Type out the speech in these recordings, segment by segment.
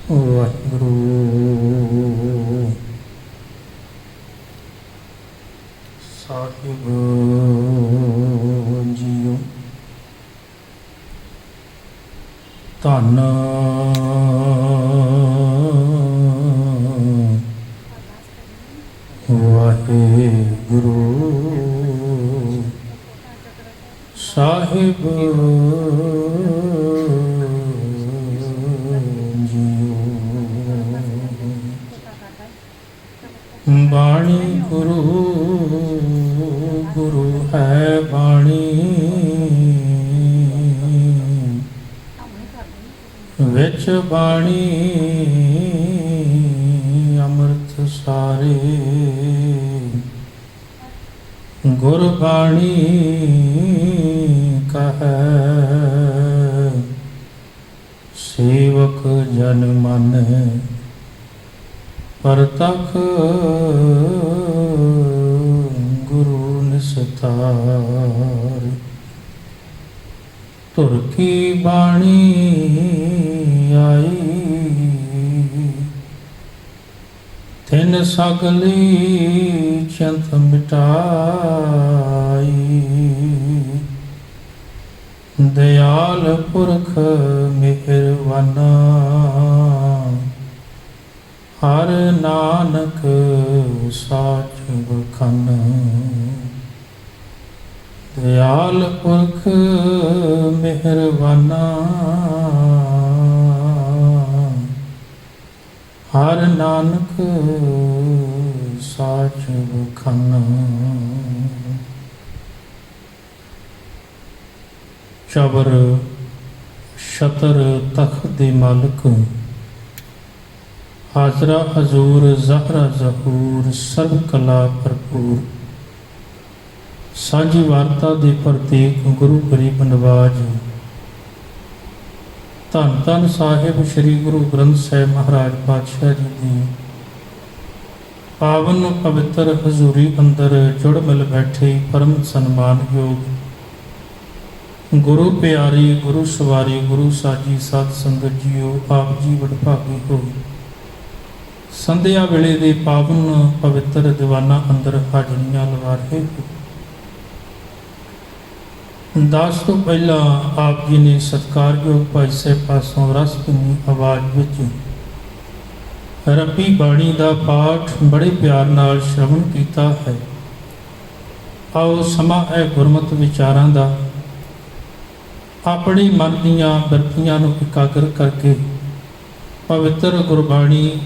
ਵਾਹਿਗੁਰੂ ਸਾਹਿਬ JIO. ਧੰਨ ਵਾਹਿਗੁਰੂ ਸਾਹਿਬ ਬਾਣੀ ਗੁਰੂ ਗੁਰੂ ਹੈ ਬਾਣੀ, ਵਿੱਚ ਬਾਣੀ ਅੰਮ੍ਰਿਤ ਸਾਰੇ। ਗੁਰਬਾਣੀ ਕਹੈ ਸੇਵਕ ਜਨ ਮਨ, ਪਰਤਖ ਗੁਰੂ ਨਿਸਤਾਰ। ਧੁਰ ਕੀ ਬਾਣੀ ਆਈ, ਤਿਨ ਸਗਲੀ ਚਿੰਤ ਮਿਟਾਈ। ਦਇਆਲ ਪੁਰਖ ਮਿਹਰਵਾਨਾ, ਹਰ ਨਾਨਕ ਸਾਚ ਬਖਨ। ਦਇਆਲ ਪੁਰਖ ਮਿਹਰਵਾਨਾ, ਹਰ ਨਾਨਕ ਸਾਚ ਬਖਨ। ਚਬਰ ਸ਼ਤਰ ਤਖਤ ਦੇ ਮਾਲਕ, ਹਾਜ਼ਰਾ ਹਜ਼ੂਰ ਜ਼ਹਰਾ ਜ਼ਹੂਰ, ਸਰਬ ਕਲਾ ਭਰਪੂਰ। ਸਾਂਝੀ ਵਾਰਤਾ ਦੇ ਪ੍ਰਤੀਕ ਗੁਰੂ ਗਰੀਬ ਨਵਾਜ। ਧੰਨ ਧੰਨ ਸਾਹਿਬ ਸ੍ਰੀ ਗੁਰੂ ਗ੍ਰੰਥ ਸਾਹਿਬ ਮਹਾਰਾਜ ਪਾਤਸ਼ਾਹ ਜੀ ਦੀ ਪਾਵਨ ਪਵਿੱਤਰ ਹਜ਼ੂਰੀ ਅੰਦਰ ਜੁੜ ਮਿਲ ਬੈਠੇ ਪਰਮ ਸਨਮਾਨਯੋਗ ਗੁਰੂ ਪਿਆਰੀ, ਗੁਰੂ ਸਵਾਰੀ, ਗੁਰੂ ਸਾਜੀ ਸਾਧ ਸੰਗਤ ਜੀਓ, ਆਪ ਜੀ ਵਡਭਾਗੀ ਹੋ। ਸੰਧਿਆ ਵੇਲੇ ਦੇ ਪਾਵਨ ਪਵਿੱਤਰ ਦੀਵਾਨਾਂ ਅੰਦਰ ਹਾਜ਼ਰੀਆਂ ਲਵਾ ਰਹੇ ਹੋ। ਦਾਸ ਤੋਂ ਪਹਿਲਾਂ ਆਪ ਜੀ ਨੇ ਸਤਿਕਾਰਯੋਗ ਭਾਈ ਸਾਹਿਬ ਪਾਸੋਂ ਰਸਪੁਨੀ ਆਵਾਜ਼ ਵਿੱਚ ਰੱਬੀ ਬਾਣੀ ਦਾ ਪਾਠ ਬੜੇ ਪਿਆਰ ਨਾਲ ਸ਼ਰਵਣ ਕੀਤਾ ਹੈ। ਆਓ ਸਮਾਂ ਹੈ ਗੁਰਮਤਿ ਵਿਚਾਰਾਂ ਦਾ। ਆਪਣੇ ਮਨ ਦੀਆਂ ਬਿਰਤੀਆਂ ਨੂੰ ਇਕਾਗਰ ਕਰਕੇ ਪਵਿੱਤਰ ਗੁਰਬਾਣੀ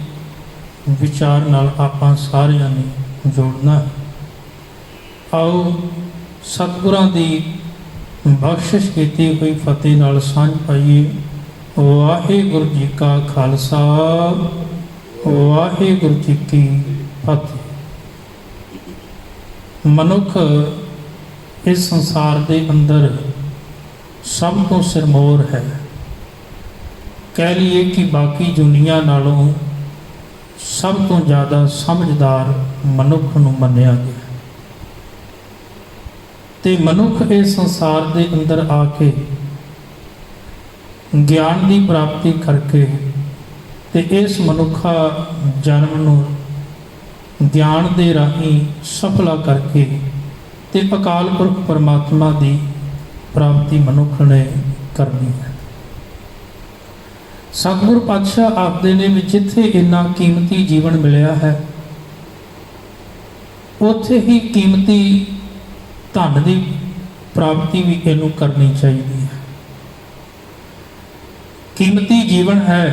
ਵਿਚਾਰ ਨਾਲ ਆਪਾਂ ਸਾਰਿਆਂ ਨੇ ਜੋੜਨਾ ਹੈ। ਆਓ ਸਤਿਗੁਰਾਂ ਦੀ ਬਖਸ਼ਿਸ਼ ਕੀਤੀ ਹੋਈ ਫਤਿਹ ਨਾਲ ਸਾਂਝ ਪਾਈਏ। ਵਾਹਿਗੁਰੂ ਜੀ ਕਾ ਖਾਲਸਾ, ਵਾਹਿਗੁਰੂ ਜੀ ਕੀ ਫਤਿਹ। ਮਨੁੱਖ ਇਸ ਸੰਸਾਰ ਦੇ ਅੰਦਰ ਸਭ ਤੋਂ ਸਿਰਮੌਰ ਹੈ। ਕਹਿ ਲਈਏ ਕਿ ਬਾਕੀ ਦੁਨੀਆ ਨਾਲੋਂ ਸਭ ਤੋਂ ਜ਼ਿਆਦਾ ਸਮਝਦਾਰ ਮਨੁੱਖ ਨੂੰ ਮੰਨਿਆ ਗਿਆ। ਤੇ ਮਨੁੱਖ ਇਸ ਸੰਸਾਰ ਦੇ ਅੰਦਰ ਆ ਕੇ ਗਿਆਨ ਦੀ ਪ੍ਰਾਪਤੀ ਕਰਕੇ ਤੇ ਇਸ ਮਨੁੱਖਾ ਜਨਮ ਨੂੰ ਗਿਆਨ ਦੇ ਰਾਹੀਂ ਸਫਲਾ ਕਰਕੇ ਤੇ ਅਕਾਲ ਪੁਰਖ ਪਰਮਾਤਮਾ ਦੀ ਪ੍ਰਾਪਤੀ ਮਨੁੱਖ ਨੇ ਕਰਨੀ ਹੈ। ਸਤਿਗੁਰੂ ਪਾਤਸ਼ਾਹ ਆਖਦੇ ਨੇ ਵੀ ਜਿੱਥੇ ਇੰਨਾ ਕੀਮਤੀ ਜੀਵਨ ਮਿਲਿਆ ਹੈ, ਉੱਥੇ ਹੀ ਕੀਮਤੀ ਧਨ ਦੀ ਪ੍ਰਾਪਤੀ ਵੀ ਇਹਨੂੰ ਕਰਨੀ ਚਾਹੀਦੀ ਹੈ। ਕੀਮਤੀ ਜੀਵਨ ਹੈ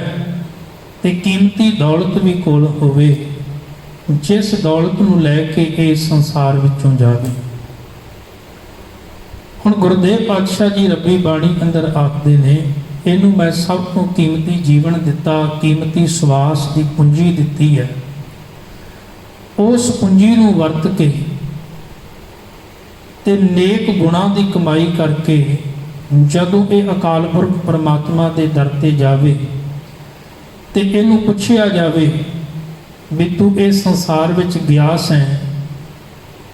ਤੇ ਕੀਮਤੀ ਦੌਲਤ ਵੀ ਕੋਲ ਹੋਵੇ, ਜਿਸ ਦੌਲਤ ਨੂੰ ਲੈ ਕੇ ਇਹ ਸੰਸਾਰ ਵਿੱਚੋਂ ਜਾਵੇ। ਹੁਣ ਗੁਰਦੇਵ ਪਾਤਸ਼ਾਹ ਜੀ ਰੱਬੀ ਬਾਣੀ ਅੰਦਰ ਆਖਦੇ ਨੇ, ਇਹਨੂੰ ਮੈਂ ਸਭ ਤੋਂ ਕੀਮਤੀ ਜੀਵਨ ਦਿੱਤਾ, ਕੀਮਤੀ ਸਵਾਸ ਦੀ ਪੂੰਜੀ ਦਿੱਤੀ ਹੈ। ਉਸ ਪੂੰਜੀ ਨੂੰ ਵਰਤ ਕੇ ਤੇ ਨੇਕ ਗੁਣਾਂ ਦੀ ਕਮਾਈ ਕਰਕੇ ਜਦੋਂ ਇਹ ਅਕਾਲ ਪੁਰਖ ਪਰਮਾਤਮਾ ਦੇ ਦਰ ਤੇ ਜਾਵੇ ਤੇ ਇਹਨੂੰ ਪੁੱਛਿਆ ਜਾਵੇ ਵੀ ਤੂੰ ਇਸ ਸੰਸਾਰ ਵਿੱਚ ਗਿਆਸ ਹੈ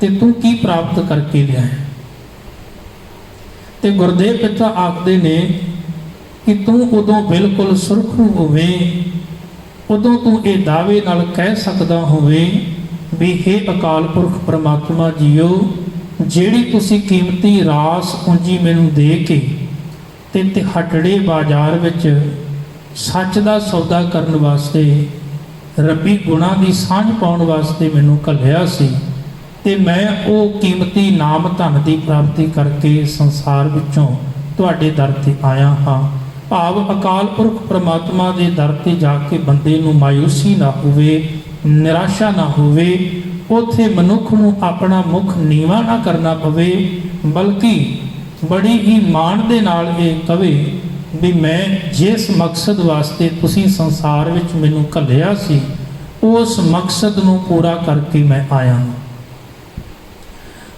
ਤੇ ਤੂੰ ਕੀ ਪ੍ਰਾਪਤ ਕਰਕੇ ਲਿਆ ਹੈ, ਤੇ ਗੁਰਦੇਵ ਪਿਤਾ ਆਖਦੇ ਨੇ ਕਿ ਤੂੰ ਉਦੋਂ ਬਿਲਕੁਲ ਸੁਰਖਰੂ ਹੋਵੇਂ ਉਦੋਂ ਤੂੰ ਇਹ ਦਾਅਵੇ ਨਾਲ ਕਹਿ ਸਕਦਾ ਹੋਵੇ ਵੀ ਹੇ ਅਕਾਲ ਪੁਰਖ ਪ੍ਰਮਾਤਮਾ ਜੀਓ, ਜਿਹੜੀ ਤੁਸੀਂ ਕੀਮਤੀ ਰਾਸ ਪੂੰਜੀ ਮੈਨੂੰ ਦੇ ਕੇ ਤੇ ਤਿਹੱਟੜੇ ਬਾਜ਼ਾਰ ਵਿੱਚ ਸੱਚ ਦਾ ਸੌਦਾ ਕਰਨ ਵਾਸਤੇ, ਰੱਬੀ ਗੁਣਾਂ ਦੀ ਸਾਂਝ ਪਾਉਣ ਵਾਸਤੇ ਮੈਨੂੰ ਘੱਲਿਆ ਸੀ, ਤੇ ਮੈਂ ਉਹ ਕੀਮਤੀ ਨਾਮ ਧਨ ਦੀ ਪ੍ਰਾਪਤੀ ਕਰਕੇ ਸੰਸਾਰ ਵਿੱਚੋਂ ਤੁਹਾਡੇ ਦਰ ਤੇ ਆਇਆ ਹਾਂ। ਭਾਵ ਅਕਾਲ ਪੁਰਖ ਪ੍ਰਮਾਤਮਾ ਦੇ ਦਰ ਤੇ ਜਾ ਕੇ ਬੰਦੇ ਨੂੰ ਮਾਯੂਸੀ ਨਾ ਹੋਵੇ, ਨਿਰਾਸ਼ਾ ਨਾ ਹੋਵੇ, ਉੱਥੇ ਮਨੁੱਖ ਨੂੰ ਆਪਣਾ ਮੁਖ ਨੀਵਾਂ ਨਾ ਕਰਨਾ ਪਵੇ, ਬਲਕਿ ਬੜੀ ਹੀ ਮਾਣ ਦੇ ਨਾਲ ਇਹ ਕਵੇ ਵੀ ਮੈਂ ਜਿਸ ਮਕਸਦ ਵਾਸਤੇ ਤੁਸੀਂ ਸੰਸਾਰ ਵਿੱਚ ਮੈਨੂੰ ਘੱਲਿਆ ਸੀ, ਉਸ ਮਕਸਦ ਨੂੰ ਪੂਰਾ ਕਰਕੇ ਮੈਂ ਆਇਆ ਹਾਂ।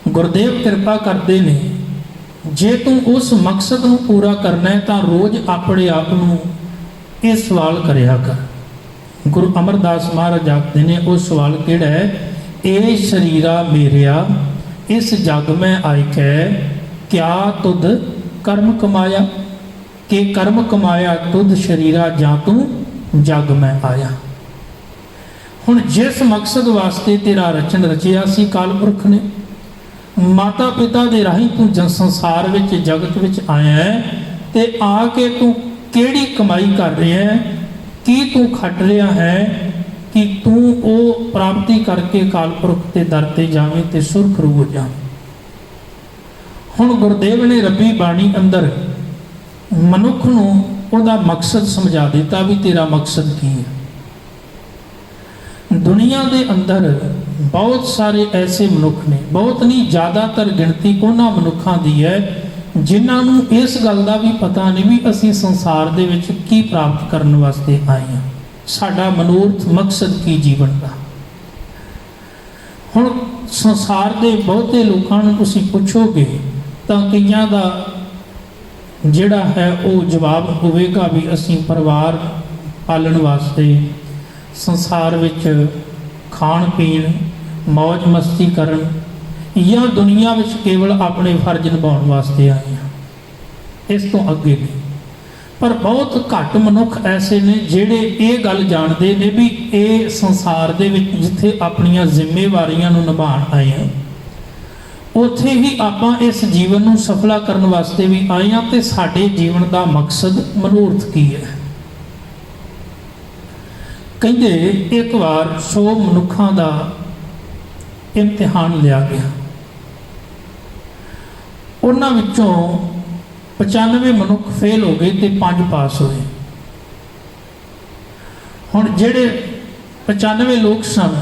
ਗੁਰਦੇਵ ਕਿਰਪਾ ਕਰਦੇ ਨੇ, ਜੇ ਤੂੰ ਉਸ ਮਕਸਦ ਨੂੰ ਪੂਰਾ ਕਰਨਾ ਹੈ ਤਾਂ ਰੋਜ਼ ਆਪਣੇ ਆਪ ਨੂੰ ਇਹ ਸਵਾਲ ਕਰਿਆ ਕਰ। ਗੁਰੂ ਅਮਰਦਾਸ ਮਹਾਰਾਜ ਆਖਦੇ ਨੇ, ਉਹ ਸਵਾਲ ਕਿਹੜਾ ਹੈ? ਇਹ ਸ਼ਰੀਰਾ ਮੇਰਿਆ ਇਸ ਜਗ ਮੈਂ ਆਇ ਕੈ, ਕਿਆ ਤੁਧ ਕਰਮ ਕਮਾਇਆ, ਕਿ ਕਰਮ ਕਮਾਇਆ ਤੁਧ ਸ਼ਰੀਰਾ ਜਾਂ ਤੂੰ ਜਗ ਮੈਂ ਆਇਆ। ਹੁਣ ਜਿਸ ਮਕਸਦ ਵਾਸਤੇ ਤੇਰਾ ਰਚਨ ਰਚਿਆ ਸੀ ਕਾਲ ਪੁਰਖ ਨੇ, ਮਾਤਾ ਪਿਤਾ ਦੇ ਰਾਹੀਂ ਤੂੰ ਜਨ ਸੰਸਾਰ ਵਿੱਚ ਜਗਤ ਵਿੱਚ ਆਇਆ ਹੈ, ਤੇ ਆ ਕੇ ਤੂੰ ਕਿਹੜੀ ਕਮਾਈ ਕਰ ਰਿਹਾ ਹੈ, ਕੀ ਤੂੰ ਖੱਟ ਰਿਹਾ ਹੈ ਕਿ ਤੂੰ ਉਹ ਪ੍ਰਾਪਤੀ ਕਰਕੇ ਕਾਲ ਪੁਰਖ ਦੇ ਦਰ ਤੇ ਜਾਵੇਂ ਤੇ ਸੁਰਖਰੂ ਹੋ ਜਾਵੇਂ। ਹੁਣ ਗੁਰਦੇਵ ਨੇ ਰੱਬੀ ਬਾਣੀ ਅੰਦਰ ਮਨੁੱਖ ਨੂੰ ਉਹਦਾ ਮਕਸਦ ਸਮਝਾ ਦਿੱਤਾ ਵੀ ਤੇਰਾ ਮਕਸਦ ਕੀ ਹੈ। ਦੁਨੀਆ ਦੇ ਅੰਦਰ ਬਹੁਤ ਸਾਰੇ ਐਸੇ ਮਨੁੱਖ ਨੇ, ਬਹੁਤ ਨਹੀਂ ਜ਼ਿਆਦਾਤਰ ਗਿਣਤੀ ਉਹਨਾਂ ਮਨੁੱਖਾਂ ਦੀ ਹੈ ਜਿਨ੍ਹਾਂ ਨੂੰ ਇਸ ਗੱਲ ਦਾ ਵੀ ਪਤਾ ਨਹੀਂ ਵੀ ਅਸੀਂ ਸੰਸਾਰ ਦੇ ਵਿੱਚ ਕੀ ਪ੍ਰਾਪਤ ਕਰਨ ਵਾਸਤੇ ਆਏ ਹਾਂ, ਸਾਡਾ ਮਨੋਰਥ ਮਕਸਦ ਕੀ ਜੀਵਨ ਦਾ। ਹੁਣ ਸੰਸਾਰ ਦੇ ਬਹੁਤੇ ਲੋਕਾਂ ਨੂੰ ਤੁਸੀਂ ਪੁੱਛੋਗੇ ਤਾਂ ਕਈਆਂ ਦਾ ਜਿਹੜਾ ਹੈ ਉਹ ਜਵਾਬ ਹੋਵੇਗਾ ਵੀ ਅਸੀਂ ਪਰਿਵਾਰ ਪਾਲਣ ਵਾਸਤੇ ਸੰਸਾਰ ਵਿੱਚ ਖਾਣ ਪੀਣ ਮौज ਮਸਤੀ ਕਰਨ ਜਾਂ ਦੁਨੀਆ ਵਿੱਚ ਕੇਵਲ ਆਪਣੇ ਫਰਜ਼ ਨਿਭਾਉਣ ਵਾਸਤੇ ਆਏ ਹਾਂ, ਇਸ ਤੋਂ ਅੱਗੇ ਨਹੀਂ। ਪਰ ਬਹੁਤ ਘੱਟ ਮਨੁੱਖ ਐਸੇ ਨੇ ਜਿਹੜੇ ਇਹ ਗੱਲ ਜਾਣਦੇ ਨੇ ਵੀ ਇਹ ਸੰਸਾਰ ਦੇ ਵਿੱਚ ਜਿੱਥੇ ਆਪਣੀਆਂ ਜ਼ਿੰਮੇਵਾਰੀਆਂ ਨੂੰ ਨਿਭਾਉਣ ਆਏ ਹਾਂ, ਉੱਥੇ ਹੀ ਆਪਾਂ ਇਸ ਜੀਵਨ ਨੂੰ ਸਫਲਾ ਕਰਨ ਵਾਸਤੇ ਵੀ ਆਏ ਹਾਂ, ਤੇ ਸਾਡੇ ਜੀਵਨ ਦਾ ਮਕਸਦ ਮਨੋਰਥ ਕੀ ਹੈ। ਕਹਿੰਦੇ ਇੱਕ ਵਾਰ 100 ਮਨੁੱਖਾਂ ਦਾ ਇਮਤਿਹਾਨ ਲਿਆ ਗਿਆ, ਉਹਨਾਂ ਵਿੱਚੋਂ 95 ਮਨੁੱਖ ਫੇਲ ਹੋ ਗਏ ਤੇ 5 ਪਾਸ ਹੋਏ। ਹੁਣ ਜਿਹੜੇ 95 ਲੋਕ ਸਨ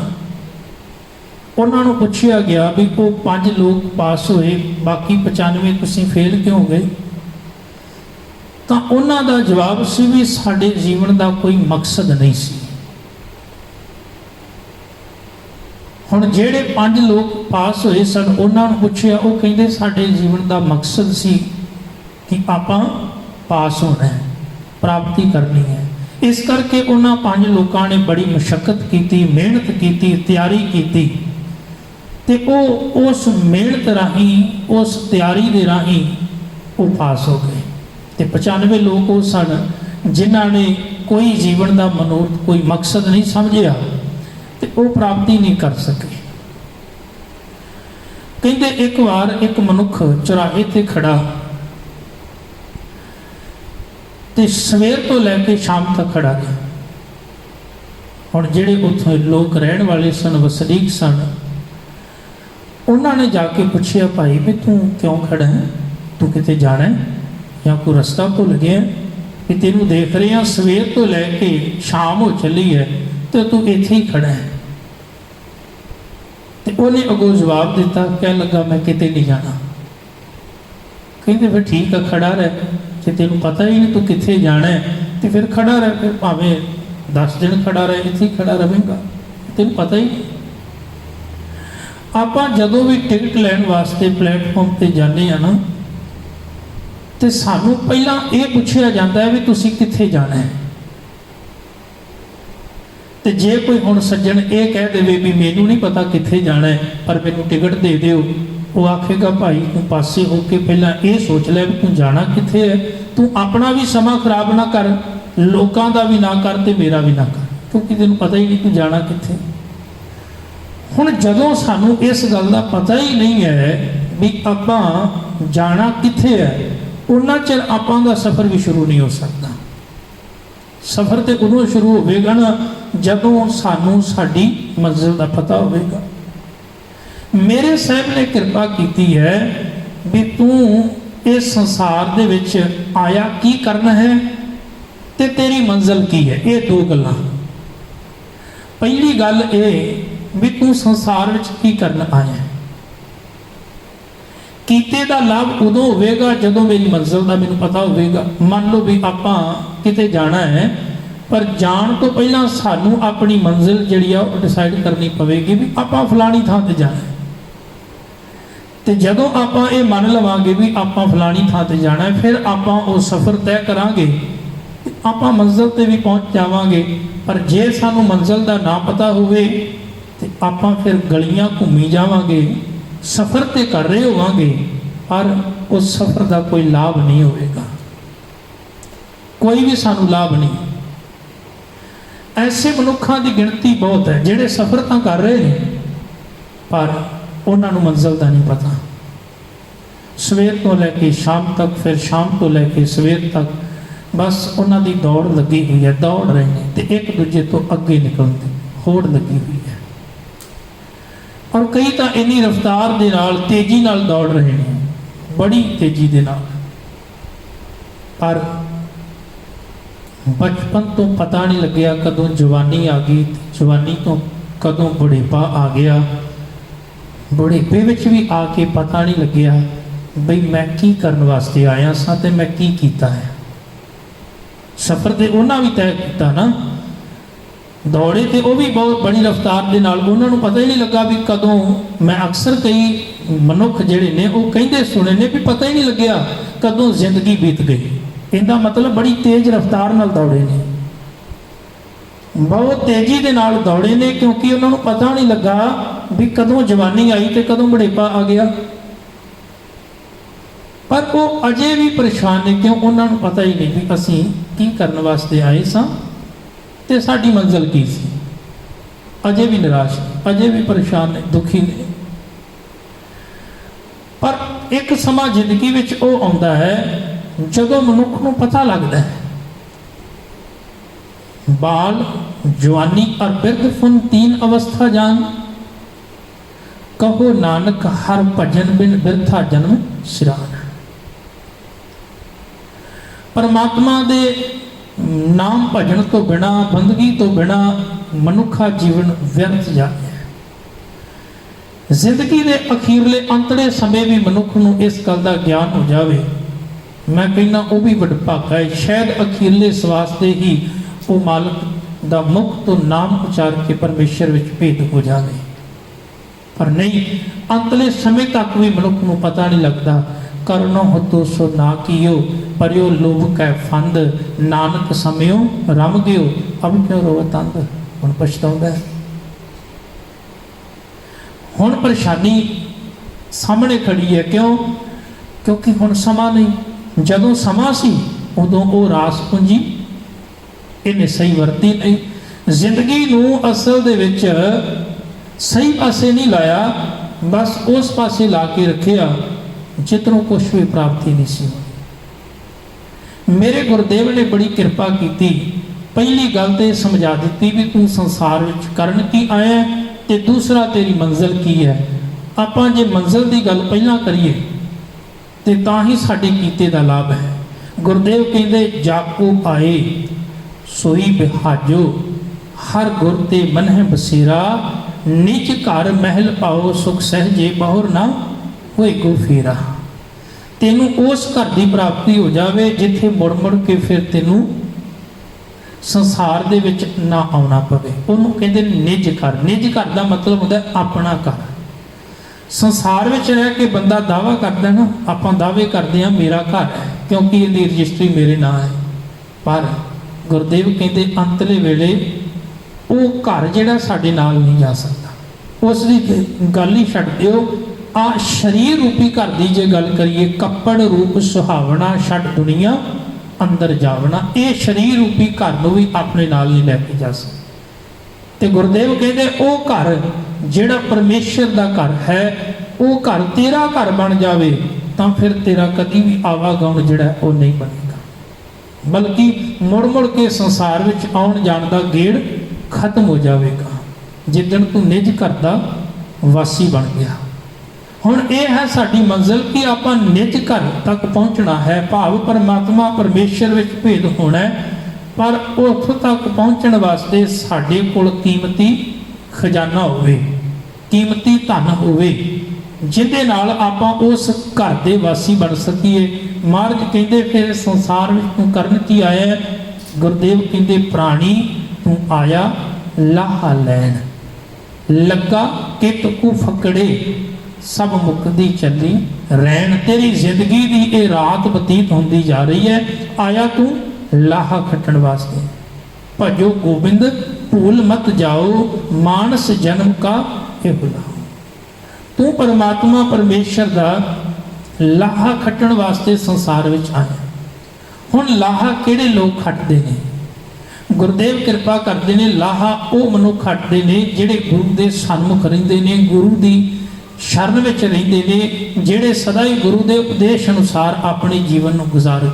ਉਹਨਾਂ ਨੂੰ ਪੁੱਛਿਆ ਗਿਆ ਵੀ ਉਹ 5 ਲੋਕ ਪਾਸ ਹੋਏ, ਬਾਕੀ 95 ਤੁਸੀਂ ਫੇਲ ਕਿਉਂ ਗਏ? ਤਾਂ ਉਹਨਾਂ ਦਾ ਜਵਾਬ ਸੀ ਵੀ ਸਾਡੇ ਜੀਵਨ ਦਾ ਕੋਈ ਮਕਸਦ ਨਹੀਂ ਸੀ। ਹੁਣ ਜਿਹੜੇ 5 ਲੋਕ ਪਾਸ ਹੋਏ ਸਨ ਉਹਨਾਂ ਨੂੰ ਪੁੱਛਿਆ, ਉਹ ਕਹਿੰਦੇ ਸਾਡੇ ਜੀਵਨ ਦਾ ਮਕਸਦ ਸੀ ਕਿ ਆਪਾਂ ਪਾਸ ਹੋਣਾ ਹੈ, ਪ੍ਰਾਪਤੀ ਕਰਨੀ ਹੈ। ਇਸ ਕਰਕੇ ਉਹਨਾਂ 5 ਲੋਕਾਂ ਨੇ ਬੜੀ ਮੁਸ਼ੱਕਤ ਕੀਤੀ, ਮਿਹਨਤ ਕੀਤੀ, ਤਿਆਰੀ ਕੀਤੀ, ਤੇ ਉਹ ਉਸ ਮਿਹਨਤ ਰਾਹੀਂ, ਉਸ ਤਿਆਰੀ ਦੇ ਰਾਹੀਂ ਉਹ ਪਾਸ ਹੋ ਗਏ। ਤੇ 95 ਲੋਕ ਉਹ ਸਨ ਜਿਨ੍ਹਾਂ ਨੇ ਕੋਈ ਜੀਵਨ ਦਾ ਮਨੋਰਥ, ਕੋਈ ਮਕਸਦ ਨਹੀਂ ਸਮਝਿਆ ਤੇ ਉਹ ਪ੍ਰਾਪਤੀ ਨਹੀਂ ਕਰ ਸਕੇ। ਕਹਿੰਦੇ ਇੱਕ ਵਾਰ ਇੱਕ ਮਨੁੱਖ ਚੁਰਾਹੇ ਤੇ ਖੜਾ ਤੇ ਸਵੇਰ ਤੋਂ ਲੈ ਕੇ ਸ਼ਾਮ ਤੱਕ ਖੜਾ ਗਿਆ। ਹੁਣ ਜਿਹੜੇ ਉੱਥੇ ਲੋਕ ਰਹਿਣ ਵਾਲੇ ਸਨ, ਵਸਨੀਕ ਸਨ, ਉਹਨਾਂ ਨੇ ਜਾ ਕੇ ਪੁੱਛਿਆ, ਭਾਈ ਵੀ ਤੂੰ ਕਿਉਂ ਖੜਾ ਹੈ? ਤੂੰ ਕਿਤੇ ਜਾਣਾ ਹੈ ਜਾਂ ਕੋਈ ਰਸਤਾ ਭੁੱਲ ਗਿਆ? ਕਿ ਤੈਨੂੰ ਦੇਖ ਰਹੇ ਹਾਂ ਸਵੇਰ ਤੋਂ ਲੈ ਕੇ ਸ਼ਾਮ ਹੋ ਚੱਲੀ ਹੈ ਤੇ ਤੂੰ ਇੱਥੇ ਹੀ ਖੜਾ ਹੈ। ਤੇ ਉਹਨੇ ਅੱਗੋਂ ਜਵਾਬ ਦਿੱਤਾ, ਕਹਿਣ ਲੱਗਾ ਮੈਂ ਕਿਤੇ ਨਹੀਂ ਜਾਣਾ। ਕਹਿੰਦੇ ਫਿਰ ਠੀਕ ਆ, ਖੜਾ ਰਹਿ, ਜੇ ਤੈਨੂੰ ਪਤਾ ਹੀ ਨਹੀਂ ਤੂੰ ਕਿੱਥੇ ਜਾਣਾ ਹੈ ਤੇ ਫਿਰ ਖੜਾ ਰਹਿ, ਫਿਰ ਭਾਵੇਂ 10 ਦਿਨ ਖੜਾ ਰਹੇ, ਇੱਥੇ ਹੀ ਖੜਾ ਰਹੇਗਾ, ਤੈਨੂੰ ਪਤਾ ਹੀ ਨਹੀਂ। ਆਪਾਂ ਜਦੋਂ ਵੀ ਟਿਕਟ ਲੈਣ ਵਾਸਤੇ ਪਲੇਟਫਾਰਮ ਤੇ ਜਾਂਦੇ ਆ ਨਾ, ਤੇ ਸਾਨੂੰ ਪਹਿਲਾਂ ਇਹ ਪੁੱਛਿਆ ਜਾਂਦਾ ਹੈ ਵੀ ਤੁਸੀਂ ਕਿੱਥੇ ਜਾਣਾ ਹੈ। ਤੇ ਜੇ ਕੋਈ ਹੁਣ ਸੱਜਣ ਇਹ ਕਹਿ ਦੇਵੇ ਵੀ ਮੈਨੂੰ ਨਹੀਂ ਪਤਾ ਕਿੱਥੇ ਜਾਣਾ ਹੈ ਪਰ ਮੈਨੂੰ ਟਿਕਟ ਦੇ ਦਿਓ, ਉਹ ਆਖੇਗਾ ਭਾਈ ਤੂੰ ਪਾਸੇ ਹੋ ਕੇ ਪਹਿਲਾਂ ਇਹ ਸੋਚ ਲੈ ਵੀ ਤੂੰ ਜਾਣਾ ਕਿੱਥੇ ਹੈ। ਤੂੰ ਆਪਣਾ ਵੀ ਸਮਾਂ ਖਰਾਬ ਨਾ ਕਰ, ਲੋਕਾਂ ਦਾ ਵੀ ਨਾ ਕਰ ਤੇ ਮੇਰਾ ਵੀ ਨਾ ਕਰ। क्योंकि तेन पता ही नहीं तू जाना कित्थे। हुण जदों सानू इस गल का पता ही नहीं है भी आपां जाना कित्थे है, उन्ना चिर आपां दा सफ़र भी शुरू नहीं हो सकता। सफ़र तो उदों शुरू होवेगा ना जदों सानू साडी मंजिल का पता होवेगा। मेरे साहब ने कृपा की है भी तू इस संसार दे विच आया की करना है ते तेरी मंजिल की है। ये दो गल्लां। पहली गल ये भी तू संसार विच की करना आया है। कीते दा लाभ उदों होवेगा जदों मेरी मंजिल का मैनूं पता होवेगा। मान लो भी आपां किते जाना है, पर जाण तो पहलां सानू अपनी मंजिल जिहड़ी आ डिसाइड करनी पवेगी भी आपां फलानी थां ते जाना है। तो जदों आपां ये मन लवांगे भी आपां फलानी थां ते जाना है, फिर आपां वो सफ़र तय करांगे, आपां मंजिल ते भी पहुँच जावांगे। पर जे सानू मंजिल का ना पता होवे तो आपां फिर गलियां घूमी जावांगे, सफ़र तो कर रहे होवांगे पर उस सफ़र का कोई लाभ नहीं होगा, कोई भी सानू लाभ नहीं। ऐसे मनुखों की गिणती बहुत है जिहड़े सफ़र तो कर रहे हैं पर उन्होंने मंजिल का नहीं पता। सवेर तो लैके शाम तक, फिर शाम तो लैके सवेर तक बस उन्होंने दौड़ लगी हुई है, दौड़ रहे हैं तो एक दूजे तो अगे निकलते होड़ लगी हुई है। और कई तो इन्नी रफ्तार दे नाल तेजी नाल दौड़ रहे हैं, बड़ी तेजी दे नाल, पर बचपन तो पता नहीं लग्या कदों जवानी आ गई, जवानी तो कदों बुढ़ेपा आ गया, बुढ़ेपे विच भी आके पता नहीं लग्या बई मैं की करने वास्ते आया सा ते मैं की कीता है। सफ़र तो उन्होंने भी तय किया ना, दौड़े तो वह भी बहुत बड़ी रफ्तार के नाल, उन्होंने पता ही नहीं लगा भी कदों। मैं अक्सर कई मनुख जिहड़े ने वो कहते सुने ने भी पता ही नहीं लग्या कदों जिंदगी बीत गई। इहदा मतलब बड़ी तेज रफ्तार नाल दौड़े ने, बहुत तेजी के नाल दौड़े ने, क्योंकि उन्होंने पता नहीं लगा भी कदों जवानी आई तो कदों बुढ़ेपा आ गया। पर वो अजे भी परेशान ने, क्यों उन्होंने पता ही नहीं भी असी की करने वास्ते आए सां ते साडी मंजिल की सी। अजे भी निराश, अजे भी परेशान ने, दुखी ने। पर एक समा जिंदगी विच वो आउंदा है जदों मनुख नूं पता लगदा है बाल जवानी और बिरध फुन तीन अवस्था जान, कहो नानक हर भजन बिन बिरथा जन्म सिरान। परमात्मा दे नाम भजन तो बिना, बंदगी तो बिना मनुखा जीवन व्यर्थ जाता है। जिंदगी के अखीरले अंतले समय भी मनुख नूं इस गल का ज्ञान हो जाए, मैं कहना वो भी वडभागा है। शायद अखीरले सवास से ही वो मालक दा मुख तो नाम उचार के परमेश्वर विच भेद हो जाए, पर नहीं, अंतले समय तक भी मनुख नूं पता नहीं लगता। करनो हो सो ना कियो, परियो लोभ कै फंद, नानक समयो रम गयो, अब क्यों रोवत अंध। हुण पछताउंदा है, हुण परेशानी सामने खड़ी है। क्यों? क्योंकि हुण समा नहीं। जदों समा सी उदों वो रास पूंजी इन्हें सही वरती नहीं। जिंदगी नूं असल दे विच सही पासे नहीं लाया, बस उस पासे ला के रखिया जितनों कुछ भी प्राप्ति नहीं सी होनी। मेरे गुरुदेव ने बड़ी कृपा की। पहली गल तो समझा दी भी तू संसार विच करन की आया ते दूसरा तेरी मंजिल की है। आपां जे मंजिल की गल पहला करिए तो तां ही साडे कीते दा लाभ है। गुरुदेव कहंदे जाको आए सोई बिहाजो, हर गुर ते मन है बसेरा, निज घर महल पाओ सुख सहजे बहुर ना होए गो फेरा। तेनू उस घर की प्राप्ति हो जाए जिथे मुड़ मुड़ के फिर तेनू संसार दे विच ना आना पवे। उन्होंने कहते निज घर। निज घर का मतलब होता है अपना घर। संसार विच रह के बंदा दावा करता ना, आपां दावे करते हैं मेरा घर है क्योंकि ये रजिस्ट्री मेरे नाम है, पर गुरुदेव कहते अंतले वेले वो घर जिहड़ा साडे नाल नहीं जा सकता। उसकी गल ही छड्ड दिओ। आ शरीर रूपी घर की जे गल करिए, कपड़ रूप सुहावना छड्ड दुनिया अंदर जावना, ये शरीर रूपी घर को भी अपने नाल नहीं लैके जा सकता। ਤੇ ਗੁਰਦੇਵ ਕਹਿੰਦੇ ਉਹ ਘਰ ਜਿਹੜਾ ਪਰਮੇਸ਼ਰ ਦਾ ਘਰ ਹੈ, ਉਹ ਘਰ ਤੇਰਾ ਘਰ ਬਣ ਜਾਵੇ ਤਾਂ ਫਿਰ ਤੇਰਾ ਕਦੀ ਵੀ ਆਵਾਗਾਉਣ ਜਿਹੜਾ ਉਹ ਨਹੀਂ ਬਣੇਗਾ, ਬਲਕਿ ਮੁੜ ਮੁੜ ਕੇ ਸੰਸਾਰ ਵਿੱਚ ਆਉਣ ਜਾਣ ਦਾ ਗੇੜ ਖਤਮ ਹੋ ਜਾਵੇਗਾ ਜਿੱਦਣ ਤੂੰ ਨਿਜ ਘਰ ਦਾ ਵਾਸੀ ਬਣ ਗਿਆ। ਹੁਣ ਇਹ ਹੈ ਸਾਡੀ ਮੰਜ਼ਿਲ ਕਿ ਆਪਾਂ ਨਿਜ ਘਰ ਤੱਕ ਪਹੁੰਚਣਾ ਹੈ, ਭਾਵ ਪਰਮਾਤਮਾ ਪਰਮੇਸ਼ਰ ਵਿੱਚ ਭੇਦ ਹੋਣਾ ਹੈ, ਪਰ ਉੱਥੋਂ ਤੱਕ ਪਹੁੰਚਣ ਵਾਸਤੇ ਸਾਡੇ ਕੋਲ ਕੀਮਤੀ ਖਜ਼ਾਨਾ ਹੋਵੇ, ਕੀਮਤੀ ਧਨ ਹੋਵੇ, ਜਿਹਦੇ ਨਾਲ ਆਪਾਂ ਉਸ ਘਰ ਦੇ ਵਾਸੀ ਬਣ ਸਕੀਏ। ਮਹਾਰਾਜ ਕਹਿੰਦੇ ਫਿਰ ਸੰਸਾਰ ਵਿੱਚ ਤੂੰ ਕਰਨ ਕੀ ਆਇਆ? ਗੁਰਦੇਵ ਕਹਿੰਦੇ ਪ੍ਰਾਣੀ ਤੂੰ ਆਇਆ ਲਾਹਾ ਲੈਣ, ਲੱਗਾ ਕਿਤ ਕੂ ਫਕੜੇ ਸਭ ਮੁਕਦੀ ਚੱਲੀ ਰਹਿਣ। ਤੇਰੀ ਜ਼ਿੰਦਗੀ ਦੀ ਇਹ ਰਾਤ ਬਤੀਤ ਹੁੰਦੀ ਜਾ ਰਹੀ ਹੈ, ਆਇਆ ਤੂੰ ਲਾਹਾ ਖੱਟਣ ਵਾਸਤੇ। ਭਜੋ ਗੋਬਿੰਦ ਭੂਲ ਮਤ ਜਾਓ, ਮਾਨਸ ਜਨਮ ਕਾ ਇਹ ਬੁਲਾਓ। ਤੂੰ ਪਰਮਾਤਮਾ ਪਰਮੇਸ਼ਰ ਦਾ ਲਾਹਾ ਖੱਟਣ ਵਾਸਤੇ ਸੰਸਾਰ ਵਿੱਚ ਆਇਆ। ਹੁਣ ਲਾਹਾ ਕਿਹੜੇ ਲੋਕ ਖੱਟਦੇ ਨੇ? ਗੁਰਦੇਵ ਕਿਰਪਾ ਕਰਦੇ ਨੇ, ਲਾਹਾ ਉਹ ਮਨੁੱਖ ਖੱਟਦੇ ਨੇ ਜਿਹੜੇ ਗੁਰੂ ਦੇ ਸਨਮੁਖ ਰਹਿੰਦੇ ਨੇ, ਗੁਰੂ ਦੀ ਸ਼ਰਨ ਵਿੱਚ ਰਹਿੰਦੇ ਨੇ, ਜਿਹੜੇ ਸਦਾ ਹੀ ਗੁਰੂ ਦੇ ਉਪਦੇਸ਼ ਅਨੁਸਾਰ ਆਪਣੇ ਜੀਵਨ ਨੂੰ ਗੁਜ਼ਾਰੇ।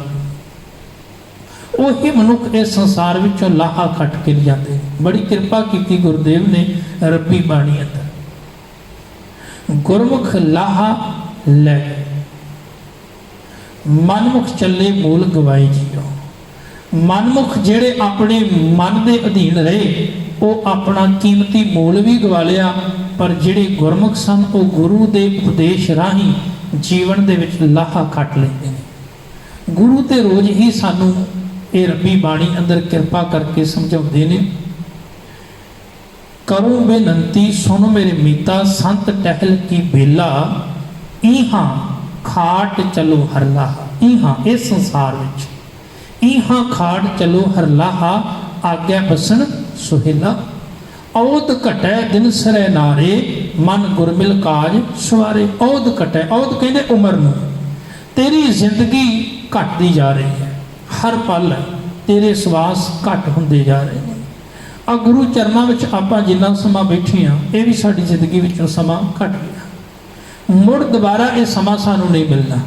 ਉਹੀ ਮਨੁੱਖ ਇਸ ਸੰਸਾਰ ਵਿੱਚੋਂ ਲਾਹਾ ਖੱਟ ਕੇ ਲਿਆਉਂਦੇ ਨੇ। ਬੜੀ ਕਿਰਪਾ ਕੀਤੀ ਗੁਰਦੇਵ ਨੇ ਰੱਬੀ ਬਾਣੀ ਅੰਦਰ। ਗੁਰਮੁਖ ਲਾਹਾ ਲੈ ਮਨਮੁਖ ਚੱਲੇ ਮੂਲ ਗਵਾਏ ਜੀਓ। ਮਨਮੁਖ ਜਿਹੜੇ ਆਪਣੇ ਮਨ ਦੇ ਅਧੀਨ ਰਹੇ ਉਹ ਆਪਣਾ ਕੀਮਤੀ ਮੂਲ ਵੀ ਗਵਾ ਲਿਆ, ਪਰ ਜਿਹੜੇ ਗੁਰਮੁਖ ਸਨ ਉਹ ਗੁਰੂ ਦੇ ਉਪਦੇਸ਼ ਰਾਹੀਂ ਜੀਵਨ ਦੇ ਵਿੱਚ ਲਾਹਾ ਖੱਟ ਲੈਂਦੇ ਨੇ। ਗੁਰੂ ਤੇ ਰੋਜ਼ ਹੀ ਸਾਨੂੰ ਇਹ ਰੱਬੀ ਬਾਣੀ ਅੰਦਰ ਕਿਰਪਾ ਕਰਕੇ ਸਮਝਾਉਂਦੇ ਨੇ। ਕਰੋ ਬੇਨੰਤੀ ਸੁਣ ਮੇਰੇ ਮੀਤਾ, ਸੰਤ ਟਹਿਲ ਕੀ ਬੇਲਾ, ਇਹਾਂ ਖਾਟ ਚਲੋ ਹਰ ਲਾਹਾ। ਇਹਾਂ ਇਸ ਸੰਸਾਰ ਵਿੱਚ ਇਹਾਂ ਖਾਟ ਚਲੋ ਹਰ ਲਾਹਾ, ਆਗਿਆ ਬਸਣ ਸੁਹੇਲਾ। ਔਦ ਘਟੈ ਦਿਨ ਸਰੈ ਨਾਰੇ, ਮਨ ਗੁਰਮਿਲ ਕਾਜ ਸਵਾਰੇ। ਔਦ ਘਟੈ, ਔਦ ਕਹਿੰਦੇ ਉਮਰ ਨੂੰ। ਤੇਰੀ ਜ਼ਿੰਦਗੀ ਘਟਦੀ ਜਾ ਰਹੀ ਹੈ, ਹਰ ਪਲ ਤੇਰੇ ਸਵਾਸ ਘੱਟ ਹੁੰਦੇ ਜਾ ਰਹੇ ਨੇ। ਆ ਗੁਰੂ ਚਰਨਾਂ ਵਿੱਚ ਆਪਾਂ ਜਿੰਨਾ ਸਮਾਂ ਬੈਠੇ ਹਾਂ, ਇਹ ਵੀ ਸਾਡੀ ਜ਼ਿੰਦਗੀ ਵਿੱਚੋਂ ਸਮਾਂ ਘੱਟ ਗਿਆ। ਮੁੜ ਦੁਬਾਰਾ ਇਹ ਸਮਾਂ ਸਾਨੂੰ ਨਹੀਂ ਮਿਲਣਾ,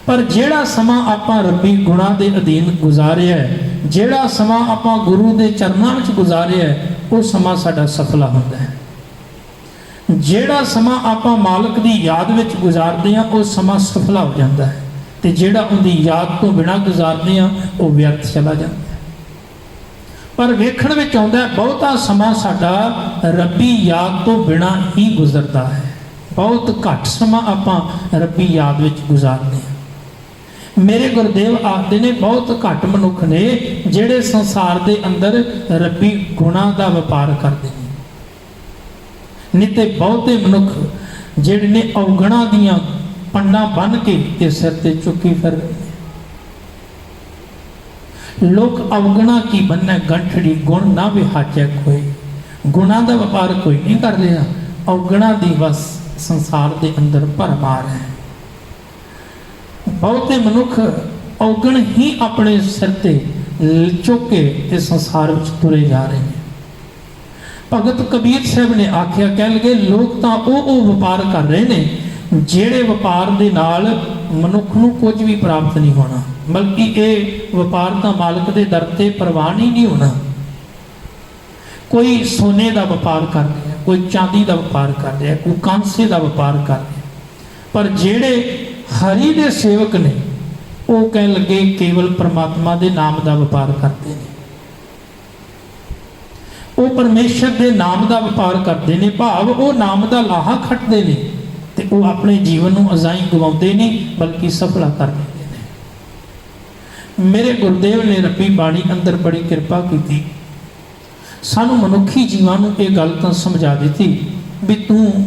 ਪਰ ਜਿਹੜਾ ਸਮਾਂ ਆਪਾਂ ਰੱਬੀ ਗੁਣਾਂ ਦੇ ਅਧੀਨ ਗੁਜ਼ਾਰਿਆ ਹੈ, ਜਿਹੜਾ ਸਮਾਂ ਆਪਾਂ ਗੁਰੂ ਦੇ ਚਰਨਾਂ ਵਿੱਚ ਗੁਜ਼ਾਰਿਆ ਹੈ, ਉਹ ਸਮਾਂ ਸਾਡਾ ਸਫਲਾ ਹੁੰਦਾ ਹੈ। ਜਿਹੜਾ ਸਮਾਂ ਆਪਾਂ ਮਾਲਕ ਦੀ ਯਾਦ ਵਿੱਚ ਗੁਜ਼ਾਰਦੇ ਹਾਂ, ਉਹ ਸਮਾਂ ਸਫਲਾ ਹੋ ਜਾਂਦਾ ਹੈ, ਤੇ ਜਿਹੜਾ ਉਹਦੀ ਯਾਦ ਤੋਂ ਬਿਨਾਂ ਗੁਜ਼ਾਰਦੇ ਹਾਂ ਉਹ ਵਿਅਰਥ ਚਲਾ ਜਾਂਦਾ ਹੈ। ਪਰ ਵੇਖਣ ਵਿੱਚ ਆਉਂਦਾ ਬਹੁਤਾ ਸਮਾਂ ਸਾਡਾ ਰੱਬੀ ਯਾਦ ਤੋਂ ਬਿਨਾਂ ਹੀ ਗੁਜ਼ਰਦਾ ਹੈ। ਬਹੁਤ ਘੱਟ ਸਮਾਂ ਆਪਾਂ ਰੱਬੀ ਯਾਦ ਵਿੱਚ ਗੁਜ਼ਾਰਦੇ ਹਾਂ। ਮੇਰੇ ਗੁਰਦੇਵ ਆਖਦੇ ਨੇ ਬਹੁਤ ਘੱਟ ਮਨੁੱਖ ਨੇ ਜਿਹੜੇ ਸੰਸਾਰ ਦੇ ਅੰਦਰ ਰੱਬੀ ਗੁਣਾਂ ਦਾ ਵਪਾਰ ਕਰਦੇ ਨੇ, ਨਹੀਂ ਤੇ ਬਹੁਤੇ ਮਨੁੱਖ ਜਿਹੜੇ ਨੇ ਔਗਣਾਂ ਦੀਆਂ ਪੰਡਾਂ ਬੰਨ੍ਹ ਕੇ ਤੇ ਸਿਰ ਤੇ ਚੁੱਕੀ ਫਿਰ ਰਹੇ ਨੇ। ਲੋਕ ਅਵਗਣਾ ਕੀ ਬੰਨੈ ਗੰਠੜੀ, ਗੁਣ ਨਾ ਵਿਹਾਚੈ ਕੋਈ। ਗੁਣਾਂ ਦਾ ਵਪਾਰ ਕੋਈ ਨਹੀਂ ਕਰ ਰਿਹਾ, ਔਗਣਾਂ ਦੀ ਬਸ ਸੰਸਾਰ ਦੇ ਅੰਦਰ ਭਰਮਾਰ ਹੈ। ਬਹੁਤੇ ਮਨੁੱਖ ਔਗਣ ਹੀ ਆਪਣੇ ਸਿਰ ਤੇ ਚੁੱਕ ਕੇ ਤੇ ਸੰਸਾਰ ਵਿੱਚ ਤੁਰੇ ਜਾ ਰਹੇ ਨੇ। ਭਗਤ ਕਬੀਰ ਸਾਹਿਬ ਨੇ ਆਖਿਆ, ਕਹਿ ਲਗੇ ਲੋਕ ਤਾਂ ਉਹ ਵਪਾਰ ਕਰ ਰਹੇ ਨੇ ਜਿਹੜੇ ਵਪਾਰ ਦੇ ਨਾਲ ਮਨੁੱਖ ਨੂੰ ਕੁਝ ਵੀ ਪ੍ਰਾਪਤ ਨਹੀਂ ਹੋਣਾ, ਬਲਕਿ ਇਹ ਵਪਾਰ ਤਾਂ ਮਾਲਕ ਦੇ ਦਰ ਤੇ ਪ੍ਰਵਾਨ ਹੀ ਨਹੀਂ ਹੋਣਾ। ਕੋਈ ਸੋਨੇ ਦਾ ਵਪਾਰ ਕਰ ਰਿਹਾ, ਕੋਈ ਚਾਂਦੀ ਦਾ ਵਪਾਰ ਕਰ ਰਿਹਾ, ਕੋਈ ਕਾਂਸੇ ਦਾ ਵਪਾਰ ਕਰ ਰਿਹਾ, ਪਰ ਜਿਹੜੇ ਹਰੀ ਦੇ ਸੇਵਕ ਨੇ ਉਹ ਕਹਿਣ ਲੱਗੇ ਕੇਵਲ ਪਰਮਾਤਮਾ ਦੇ ਨਾਮ ਦਾ ਵਪਾਰ ਕਰਦੇ ਨੇ। ਉਹ ਪਰਮੇਸ਼ਰ ਦੇ ਨਾਮ ਦਾ ਵਪਾਰ ਕਰਦੇ ਨੇ, ਭਾਵ ਉਹ ਨਾਮ ਦਾ ਲਾਹਾ ਖੱਟਦੇ ਨੇ, ਤੇ ਉਹ ਆਪਣੇ ਜੀਵਨ ਨੂੰ ਅਜ਼ਾਈ ਗਵਾਉਂਦੇ ਨਹੀਂ ਬਲਕਿ ਸਫਲਾ ਕਰ ਲੈਂਦੇ ਨੇ। ਮੇਰੇ ਗੁਰਦੇਵ ਨੇ ਰੱਬੀ ਬਾਣੀ ਅੰਦਰ ਬੜੀ ਕਿਰਪਾ ਕੀਤੀ, ਸਾਨੂੰ ਮਨੁੱਖੀ ਜੀਵਾਂ ਨੂੰ ਇਹ ਗੱਲ ਤਾਂ ਸਮਝਾ ਦਿੱਤੀ ਵੀ ਤੂੰ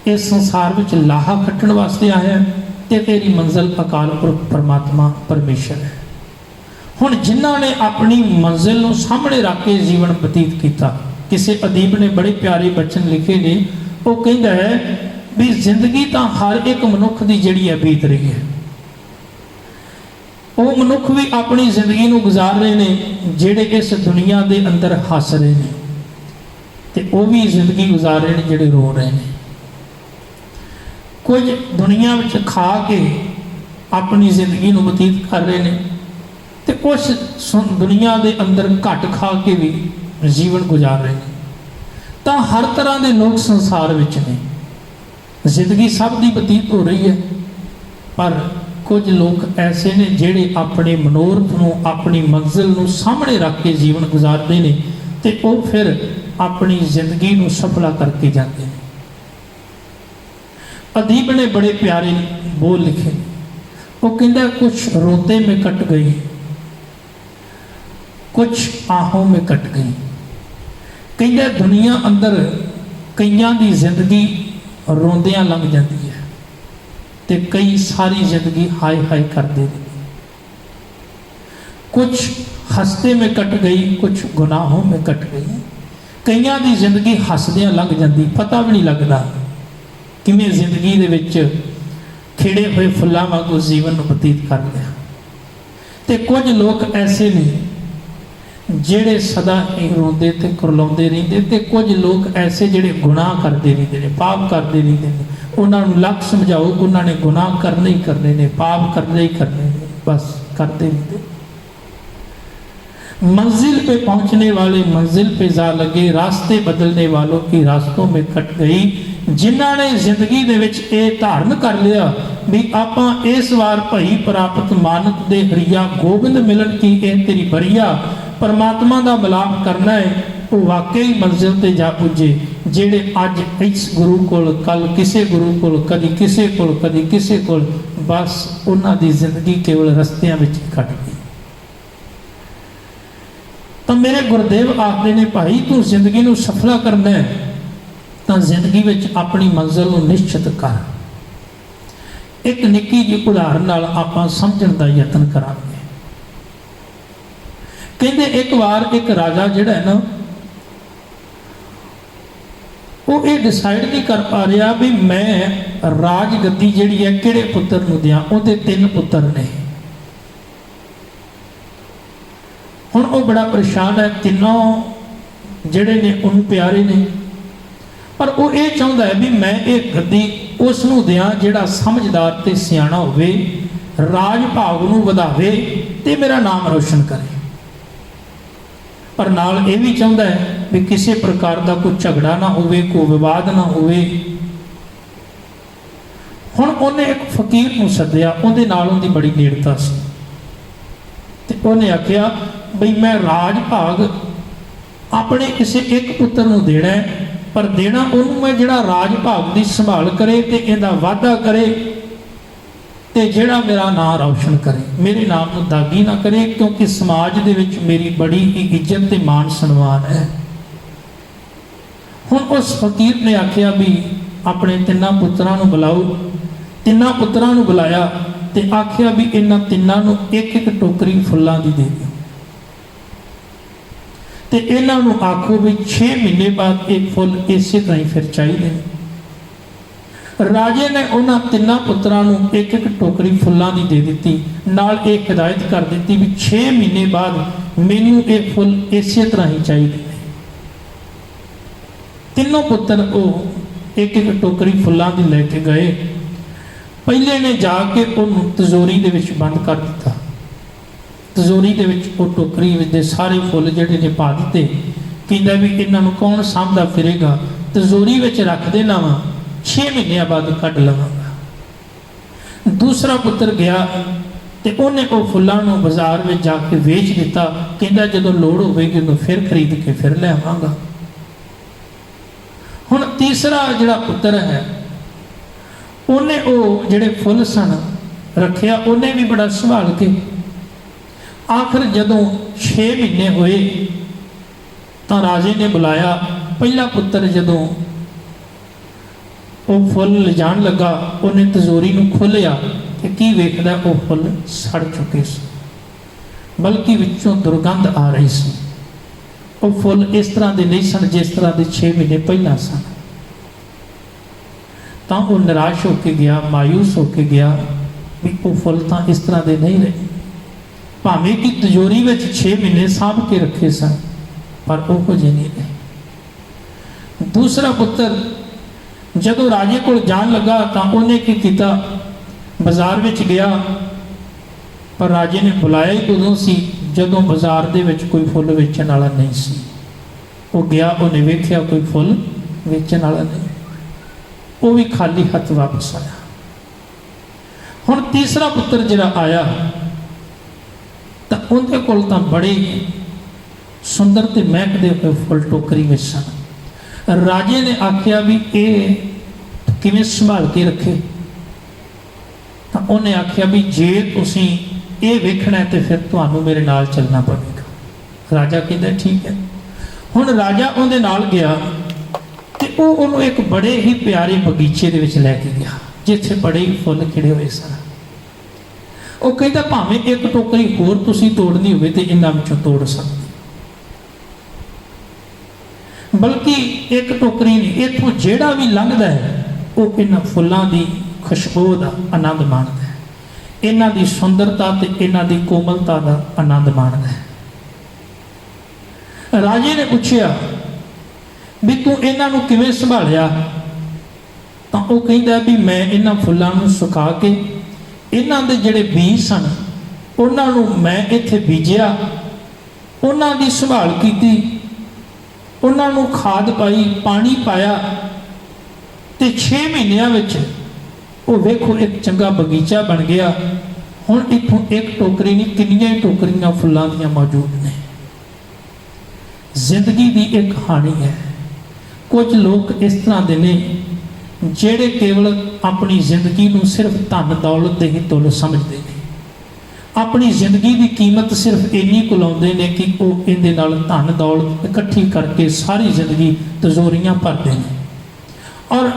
ਇਸ ਸੰਸਾਰ ਵਿੱਚ ਲਾਹਾ ਖੱਟਣ ਵਾਸਤੇ ਆਇਆ ਤੇ ਤੇਰੀ ਮੰਜ਼ਿਲ ਅਕਾਲ ਪੁਰਖ ਪਰਮਾਤਮਾ ਪਰਮੇਸ਼ਰ ਹੈ। ਹੁਣ ਜਿਨ੍ਹਾਂ ਨੇ ਆਪਣੀ ਮੰਜ਼ਿਲ ਨੂੰ ਸਾਹਮਣੇ ਰੱਖ ਕੇ ਜੀਵਨ ਬਤੀਤ ਕੀਤਾ, ਕਿਸੇ ਅਦੀਬ ਨੇ ਬੜੇ ਪਿਆਰੇ ਬਚਨ ਲਿਖੇ ਨੇ। ਉਹ ਕਹਿੰਦਾ ਹੈ ਵੀ ਜ਼ਿੰਦਗੀ ਤਾਂ ਹਰ ਇੱਕ ਮਨੁੱਖ ਦੀ ਜਿਹੜੀ ਹੈ ਬੀਤ ਰਹੀ ਹੈ। ਉਹ ਮਨੁੱਖ ਵੀ ਆਪਣੀ ਜ਼ਿੰਦਗੀ ਨੂੰ ਗੁਜ਼ਾਰ ਰਹੇ ਨੇ ਜਿਹੜੇ ਇਸ ਦੁਨੀਆ ਦੇ ਅੰਦਰ ਹੱਸ ਰਹੇ ਨੇ, ਤੇ ਉਹ ਵੀ ਜ਼ਿੰਦਗੀ ਗੁਜ਼ਾਰ ਰਹੇ ਨੇ ਜਿਹੜੇ ਰੋ ਰਹੇ ਨੇ। ਕੁਝ ਦੁਨੀਆ ਵਿੱਚ ਖਾ ਕੇ ਆਪਣੀ ਜ਼ਿੰਦਗੀ ਨੂੰ ਬਤੀਤ ਕਰ ਰਹੇ ਨੇ, ਤੇ ਕੁਛ ਦੁਨੀਆ ਦੇ ਅੰਦਰ ਘੱਟ ਖਾ ਕੇ ਵੀ ਜੀਵਨ ਗੁਜ਼ਾਰ ਰਹੇ ਨੇ। ਤਾਂ ਹਰ ਤਰ੍ਹਾਂ ਦੇ ਲੋਕ ਸੰਸਾਰ ਵਿੱਚ ਨੇ, ਜ਼ਿੰਦਗੀ ਸਭ ਦੀ ਬਤੀਤ ਹੋ ਰਹੀ ਹੈ, ਪਰ ਕੁਝ ਲੋਕ ਐਸੇ ਨੇ ਜਿਹੜੇ ਆਪਣੇ ਮਨੋਰਥ ਨੂੰ, ਆਪਣੀ ਮੰਜ਼ਿਲ ਨੂੰ ਸਾਹਮਣੇ ਰੱਖ ਕੇ ਜੀਵਨ ਗੁਜ਼ਾਰਦੇ ਨੇ, ਤੇ ਉਹ ਫਿਰ ਆਪਣੀ ਜ਼ਿੰਦਗੀ ਨੂੰ ਸਫਲਾ ਕਰਕੇ ਜਾਂਦੇ ਨੇ। अदीब ने बड़े प्यारे बोल लिखे, वो कहता कुछ रोते में कट गई, कुछ आहों में कट गई। कहता दुनिया अंदर कईयां दी जिंदगी रोंदियां लंघ जाती है, ते कई सारी जिंदगी हाय हाय करते हैं। कुछ हंसते में कट गई, कुछ गुनाहों में कट गई। कईयां दी जिंदगी हसदियां लंघ जाती, पता भी नहीं लगता किवें जिंदगी दे विच खिड़े हुए फुल्लां वांगू जीवन नूं बतीत कर लिया। ते कुछ लोग ऐसे ने जिहड़े सदा ही रोंदे ते कुरलाउंदे रहिंदे, ते कुछ लोग ऐसे जिहड़े गुनाह करते रहिंदे ने, पाप करते रहिंदे ने। उन्हां नूं लख समझाओ, उन्हां ने गुनाह करने ही करने ने, पाप करने ही करने ने, बस करते रहिंदे। मंजिल पे पहुंचने वाले मंजिल पे जा लगे, रास्ते बदलने वालों की रास्तों में कट गई। जिन्हां ने जिंदगी दे विच ये धारण कर लिया भी आपां इस वार भई प्राप्त मानक दे हरिया, गोबिंद मिलन की ये तेरी बरिया, परमात्मा दा मिलाप करना है, वो वाकई मंजिल ते जा पुजे। जेड़े अज इस गुरु कोल, कल किसे गुरु कोल, कदी किसे कोल, कदी किसे कोल, बस उन्हां दी जिंदगी केवल रस्तियां विच ही कट गई। तो मेरे गुरुदेव आखदे ने भाई तू जिंदगी नूं सफला करना है तो जिंदगी विच अपनी मंजिल नूं निश्चित कर। एक निक्की जी उदाहरण नाल आपां समझण दा यतन करांगे। कहंदे एक बार एक राजा जिहड़ा है ना, वो ये डिसाइड नहीं कर पा रहा भी मैं राज गद्दी जिहड़ी है किहड़े पुत्तर नूं दियां। उहदे 3 पुत्तर ने, हुण वो बड़ा परेशान है। तीनों जिहड़े ने उन्होंने प्यारे ने, पर वो ये चाहता है भी मैं ये गद्दी उस नूं दियां जिहड़ा समझदार ते सियाणा होवे, राज भाग नूं वधावे ते मेरा नाम रोशन करे। पर नाल ये भी चाहता है भी किसी प्रकार का कोई झगड़ा ना होवे, कोई विवाद ना होवे। हुण उन्हें एक फकीर नूं सद्दिया, उहदे नाल उहदी बड़ी नेड़ता सी, ते उहने आखिया बई मैं राज भाग अपने किसी एक पुत्र नूं देना है, पर देना उन्होंने मैं जिहड़ा राज भाग की संभाल करे ते इहदा वाधा करे ते जिहड़ा मेरा नाम रोशन करे, मेरे नाम नूं दागी ना करे, क्योंकि समाज दे विच मेरी बड़ी ही इज्जत ते मान सन्मान है। हुण उस फकीर ने आखिया भी अपने 3 पुत्रां नूं बुलाओ। 3 पुत्रां नूं बुलाया ते आखिया भी इन्हां 3 नूं एक-एक टोकरी फुल्लां दी दे दिओ, ते इन्हां नूं आखो भी 6 महीने बाद एक फुल इसे तरह ही फिर चाहिए। राजे ने उन्होंने 3 पुत्रां नूं एक-एक टोकरी फुल्लां दी दे दी, नाल एक हिदायत कर दी भी 6 महीने बाद मैनू एक फुल इसे तरह ही चाहिए। तीनों पुत्र वो एक-एक टोकरी फुल्लां दी लैके गए। पहले ने जाके उन्होंने तिजोरी दे विच बंद कर दिता। तिजोरी दे विच वो टोकरी दे सारे फुल जिहड़े ने पा दिते। कहंदा भी इन्हां नूं कौन सामभदा फिरेगा, तिजोरी विच रख देना वा, 6 महीने बाद कढ लवांगा। दूसरा पुत्र गया ते उन्हें वो फुल्लां नूं बाजार में जाके वेच दिता। कहंदा जदों लोड़ होवेगी उदों फिर खरीद के फिर ले आवांगा। हुण तीसरा जिहड़ा पुत्र है उन्हें वो जिहड़े फुल सन रखिया, उन्हें भी बड़ा संभाल के। आखिर जदों 6 महीने होए तो राजे ने बुलाया। पहला पुत्र जदों वो फुल ले जान लगा, उन्हें तिजोरी नूं खोलिया ते की वेखदा वो फुल सड़ चुके सी, बल्कि विचों दुर्गंध आ रही सी। वो फुल इस तरह के नहीं सन जिस तरह के 6 महीने पहला सन। तो वो निराश होके गया, मायूस होके गया भी वो फुल तो इस तरह के नहीं रहे। भावें कि तिजोरी में 6 महीने साँभ के रखे सन, पर वो जे नहीं रहे। दूसरा पुत्र जदों राजे को जान लगा तो उन्हें की किया, बाजार में गया, पर राजे ने बुलाया ही उदों सी जदों बाजार दे विच कोई फुल वेचण वाला नहीं सी। वो गया, उन्हें वेख्या कोई फुल वेचण वाला नहीं, वो भी खाली हथ वापस आया। हुण तीसरा पुत्र जिहड़ा आया तो उनके कोल तां बड़े सुंदर ते महकदे हुए फुल टोकरी में सन। राजे ने आख्या भी ये किवें संभाल के रखे, तो उन्हें आख्या भी जे तुसीं ये वेखना है तो फिर तुहानूं मेरे नाल चलना पवेगा। राजा कहता ठीक है। हुण राजा उहदे नाल गया तो वो उन्होंने एक बड़े ही प्यारे बगीचे दे विच लैके गया जिथे बड़े ही फुल खिड़े हुए सन। वो कहता भावें एक टोकरी होर तुसीं तोड़नी होवे ते इन्हां विचों तोड़ सकदे, बल्कि एक टोकरी नहीं, इत्थों जिहड़ा भी लंघदा है वो इन्हां फुल्लां दी खुशबू दा आनंद माणदा है, इन्हां दी सुंदरता ते इन्हां दी कोमलता दा आनंद माणदा है। राजे ने पूछया भी तू इन्हां नूं किवें संभालिया, तो वो कहता भी मैं इन्हां फुल्लां नूं सुका के इन्हां दे जिहड़े बीज सन उन्हां नूं मैं इत्थे बीजिया, उन्हां दी संभाल कीती, उन्हां नूं खाद पाई, पानी पाया, ते 6 महीनों विच वो वेखो एक चंगा बगीचा बन गया। हुण इत्थों एक टोकरी नहीं कितनियां टोकरियां फुल्लां दीयां मौजूद ने। जिंदगी की एक कहानी है। कुछ लोग इस तरह के ने जेड़े केवल अपनी जिंदगी को सिर्फ धन दौलत के ही तुल समझते हैं, अपनी जिंदगी की कीमत सिर्फ इन्नी को लाते हैं कि वो इहदे नाल धन दौलत इकट्ठी करके सारी जिंदगी तिजोरियां भरते हैं, और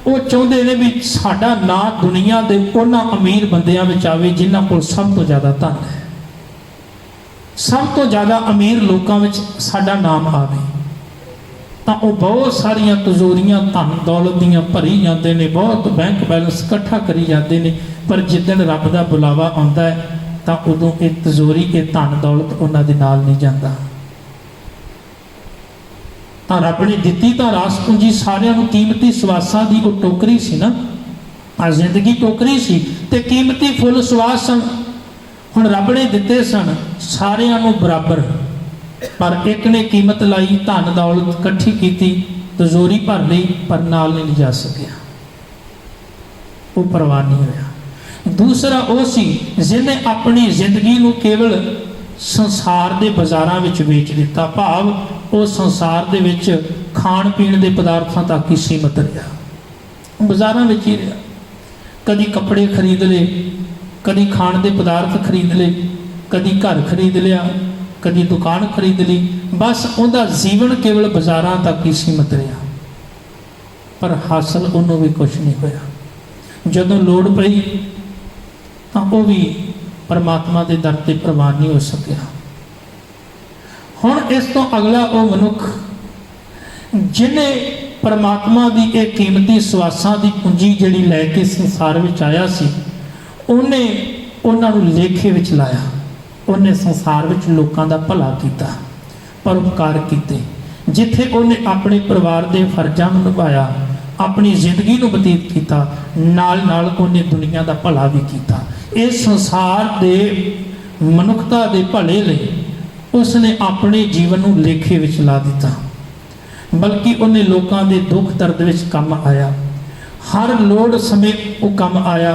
वो चाहते हैं भी साडा ना दुनिया के उन्होंने अमीर बंदियां विच आवे जिन्हां कोल सब तो ज़्यादा धन है, सब तो ज़्यादा अमीर लोगों में साडा नाम आवे, तो वो बहुत सारिया तिजोरियां धन दौलत दियां भरी जाते हैं, बहुत बैंक बैलेंस इकट्ठा करी जाते हैं, पर जिदन रब का बुलावा आता है तो उदों ये तिजोरी ये धन दौलत उन्होंने नाल नहीं जाता। तो रब ने दिती तो रास पूंजी सारियां नूं कीमती सवासां दी वो टोकरी सी ना, आ जिंदगी टोकरी सी ते कीमती फुल सवास सन। हुण रब ने दिते सन सारियां नूं बराबर, पर एक ने कीमत लाई, धन दौलत इकट्ठी की, तिजोरी भर ली, पर नाल नहीं जा सकिया, वो परवाह नहीं होया। दूसरा वो सी जिन्हें अपनी जिंदगी को केवल संसार के बाजारों में बेच दिता, भाव वो संसार दे विच खाण पीण के पदार्थों तक ही सीमित रहा, बाजारों में ही रहा। कदी कपड़े खरीद ले, कदी खाण के पदार्थ खरीद ले, कदी घर खरीद लिया, कदी दुकान खरीद ली, बस उनका जीवन केवल बाजारों तक ही सीमित रहा, पर हासिल उन्होंने भी कुछ नहीं होया। जदों लोड़ पई तो वह भी परमात्मा के दर ते प्रवान नहीं हो सकिया। हुण इस तो अगला वो मनुख जिन्हें परमात्मा की एक कीमती सवासां की पूंजी जिहड़ी लैके संसार में आया सी, उन्हें उन्होंने लेखे विच लाया, उन्हें संसार में लोगों का भला किया, परोपकार किए, जिथे उन्हें अपने परिवार के फर्जां नूं निभाया, अपनी जिंदगी को बतीत किया, नाल नाल उन्हें दुनिया का भला भी किया। इस संसार के मनुखता के भले लिए उसने अपने जीवन को लेखे विच ला दिता, बल्कि उन्हें लोगों के दुख दर्द विच काम आया, हर लोड़ समय वो काम आया।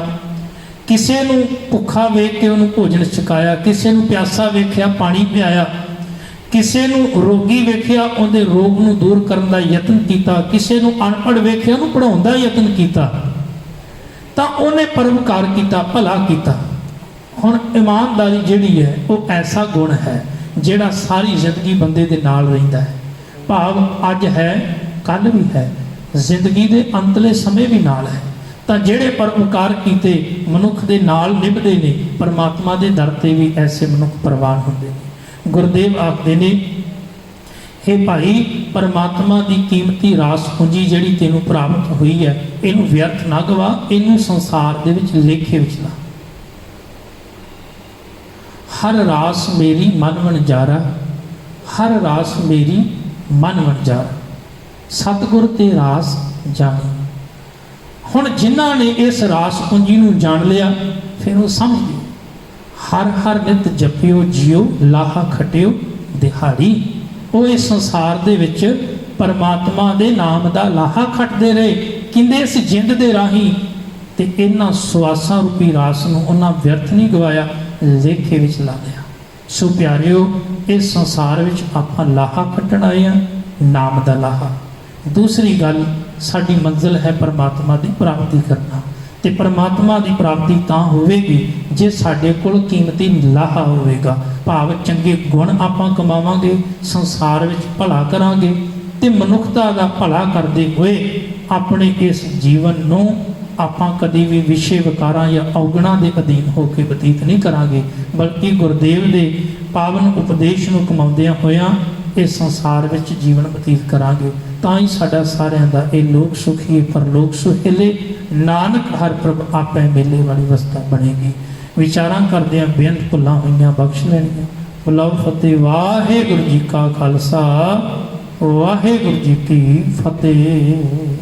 किसी को भुखा वेख के उन्होंने भोजन छकाया, किसी को प्यासा वेख्या पानी पियाया, किसी को रोगी वेख्या उनके रोग को दूर करने का यत्न किया, किसी को अनपढ़ वेख्या उन्होंने पढ़ाने का यत्न किया, तो उन्हें परोपकार किया, भला किया। हुण ईमानदारी जिहड़ी है वो ऐसा गुण है जिहड़ा सारी जिंदगी बंदे दे नाल रहिंदा है, भाव अज है कल भी है, जिंदगी के अंतले समय भी नाल है। तो जिहड़े परोपकार किए मनुख दे नाल निभदे ने, परमात्मा के दर ते भी ऐसे मनुख प्रवान होंदे ने। गुरदेव आखदे ने, हे भाई परमात्मा की कीमती रास पूंजी जिहड़ी तैनूं प्राप्त हुई है, इनू व्यर्थ ना गवा, इनू संसार दे विच लेखे विच ला। हर रास मेरी मन वणजारा, हर रास मेरी मन वणजारा, सतगुर ते रास जानी। हुण जिन्हां ने इस रास पूंजी नूं जान लिया, फिर वो समझ गए। हर हर नित जपियो जियो, लाहा खटियो दिहाड़ी। वो इस संसार दे विच परमात्मा दे नाम दा लाहा खटदे रहे, किंदे इस जिंद दे राही, ते इन्हां सुआसां रूपी रास नूं उन्हां व्यर्थ नहीं गवाया, लेखे विच ला लिया। सो प्यारिओ, इस संसार विच आपां लाहा खटण आए हां, नाम दा लाहा। दूसरी गल, साडी मंजिल है परमात्मा की प्राप्ति करना, तो परमात्मा की प्राप्ति तां होवेगी जे साडे कोल कीमती लाहा होवेगा, भाव चंगे गुण आपां कमावांगे, संसार विच भला करांगे, ते मनुखता का भला करते हुए अपने इस जीवन नूं आपां कदी भी विषय विकारां या अवगुणां दे अधीन होकर बतीत नहीं करांगे, बल्कि गुरदेव दे पावन उपदेश नूं कमाउंदिआं होइआं इस संसार विच जीवन बतीत करांगे। तां ही साडा सारिआं दा इह लोक सुखी परलोक सुहेले, नानक हर प्रभ आपे मेले वाली अवस्था बनेगी। विचारां करदिआं बेअंत भुल्लां होइआं बख्श लैणीआं। बुलाओ फतेह। वाहिगुरू जी का खालसा, वाहिगुरू जी की फतेह।